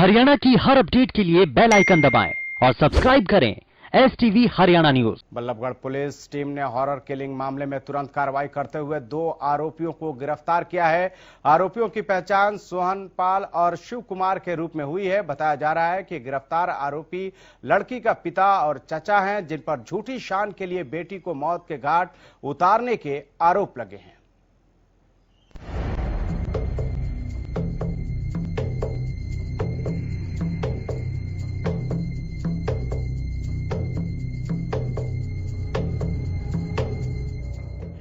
हरियाणा की हर अपडेट के लिए बेल आइकन दबाएं और सब्सक्राइब करें STV Haryana news. Ballabhgarh police team ने हॉरर किलिंग मामले में तुरंत कार्रवाई करते हुए 2 आरोपियों को गिरफ्तार किया है। आरोपियों की पहचान सोहन पाल और शिव कुमार के रूप में हुई है। बताया जा रहा है कि गिरफ्तार आरोपी लड़की का पिता और चाचा हैं, जिन पर झूठी शान के लिए बेटी को मौत के घाट उतारने के आरोप लगे हैं।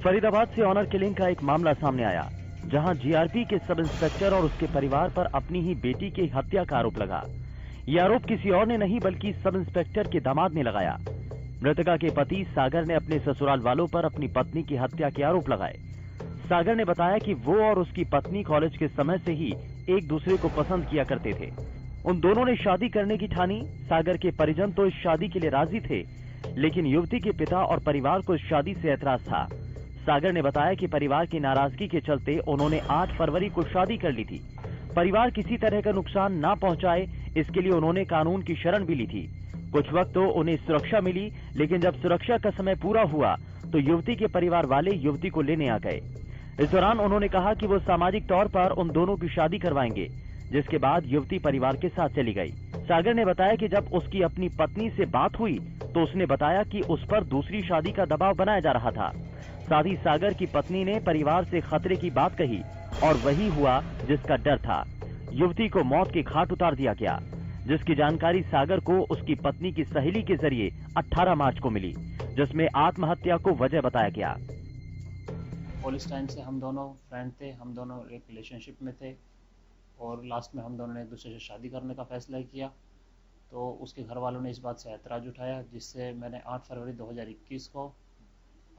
फरीदाबाद से ऑनर किलिंग का एक मामला सामने आया, जहां GRP के सब इंस्पेक्टर और उसके परिवार पर अपनी ही बेटी की हत्या का आरोप लगा। ये आरोप किसी और ने नहीं बल्कि सब इंस्पेक्टर के दामाद ने लगाया। मृतका के पति सागर ने अपने ससुराल वालों पर अपनी पत्नी की हत्या के आरोप लगाए। सागर ने बताया कि वो और उसकी पत्नी कॉलेज के समय से ही एक दूसरे को पसंद किया करते थे। उन दोनों ने शादी करने की ठानी। सागर के परिजन तो इस शादी के लिए राजी थे, लेकिन युवती के पिता और परिवार को इस शादी से ऐतराज था। सागर ने बताया कि परिवार की नाराजगी के चलते उन्होंने 8 फरवरी को शादी कर ली थी। परिवार किसी तरह का नुकसान ना पहुंचाए, इसके लिए उन्होंने कानून की शरण भी ली थी। कुछ वक्त तो उन्हें सुरक्षा मिली, लेकिन जब सुरक्षा का समय पूरा हुआ तो युवती के परिवार वाले युवती को लेने आ गए। इस दौरान उन्होंने कहा कि वो सामाजिक तौर पर उन दोनों की शादी करवाएंगे, जिसके बाद युवती परिवार के साथ चली गई। सागर ने बताया कि जब उसकी अपनी पत्नी से बात हुई तो उसने बताया कि उस पर दूसरी शादी का दबाव बनाया जा रहा था। साथ ही सागर की पत्नी ने परिवार से खतरे की बात कही और वही हुआ जिसका डर था। युवती को मौत के घाट उतार दिया गया, जिसकी जानकारी सागर को उसकी पत्नी की सहेली के जरिए 18 मार्च को मिली, जिसमें आत्महत्या को वजह बताया गया। पुलिस टाइम से हम दोनों फ्रेंड थे, हम दोनों एक रिलेशनशिप में थे और लास्ट में हम दोनों ने एक दूसरे से शादी करने का फैसला किया। तो उसके घर वालों ने इस बात से ऐतराज उठाया, जिससे मैंने 8 फरवरी 2021 को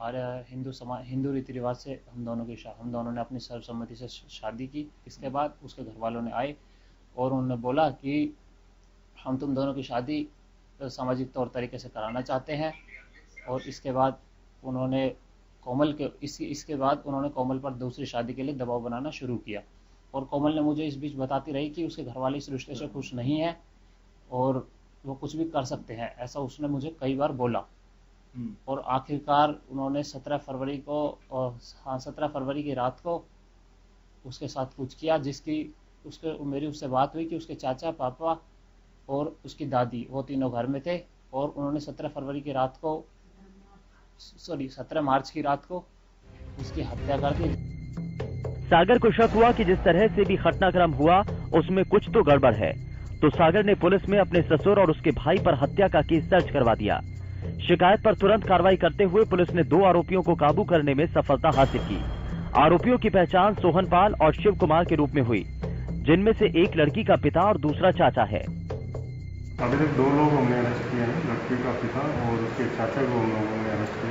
हिंदू रीति रिवाज से हम दोनों ने अपनी सर्वसम्मति से शादी की। इसके बाद उसके घर वालों ने आए और उन्होंने बोला कि हम तुम दोनों की शादी सामाजिक तौर तरीके से कराना चाहते हैं। और इसके बाद उन्होंने कोमल पर दूसरी शादी के लिए दबाव बनाना शुरू किया। और कोमल ने मुझे इस बीच बताती रही कि उसके घर वाले इस रिश्ते से खुश नहीं है और वो कुछ भी कर सकते हैं, ऐसा उसने मुझे कई बार बोला। और आखिरकार उन्होंने 17 फरवरी की रात को उसके साथ कुछ किया, मेरी उससे बात हुई कि उसके चाचा, पापा और उसकी दादी वो तीनों घर में थे। और उन्होंने 17 मार्च की रात को उसकी हत्या कर दी। सागर को शक हुआ कि जिस तरह से भी घटनाक्रम हुआ उसमें कुछ तो गड़बड़ है, तो सागर ने पुलिस में अपने ससुर और उसके भाई पर हत्या का केस दर्ज करवा दिया। शिकायत पर तुरंत कार्रवाई करते हुए पुलिस ने 2 आरोपियों को काबू करने में सफलता हासिल की। आरोपियों की पहचान सोहन पाल और शिव कुमार के रूप में हुई, जिनमें से एक लड़की का पिता और दूसरा चाचा है। अभी तक 2 लोग हमने अरेस्ट किए हैं, लड़की का पिता और उसके चाचा को हम लोगों ने अरेस्ट किया।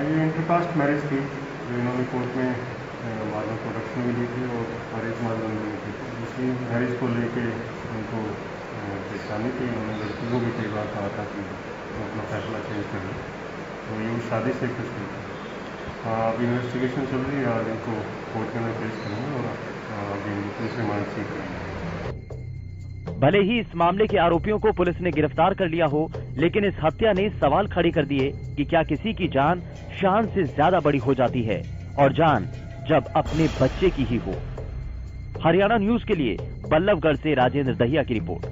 ये इंटरकास्ट मैरिज थी, जो इन्होंने कोर्ट में बाद में प्रोडक्शन भी दी थी और मैरिज माध्यम दी थी। इसी मैरिज को लेके उनको परेशानी थी। उन्होंने लड़की को भी कई बार कहा था कि अपना फैसला चेंज कर लें, तो ये उस शादी से खुश नहीं था। अब इन्वेस्टिगेशन चल रही है, आज इनको कोर्ट के अंदर पेश करेंगे और अभी पुलिस रिमांड सीख करेंगे। भले ही इस मामले के आरोपियों को पुलिस ने गिरफ्तार कर लिया हो, लेकिन इस हत्या ने सवाल खड़े कर दिए कि क्या किसी की जान शान से ज्यादा बड़ी हो जाती है, और जान जब अपने बच्चे की ही हो। हरियाणा न्यूज के लिए बल्लभगढ़ से राजेंद्र दहिया की रिपोर्ट।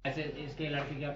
ऐसे इसके लड़की क्या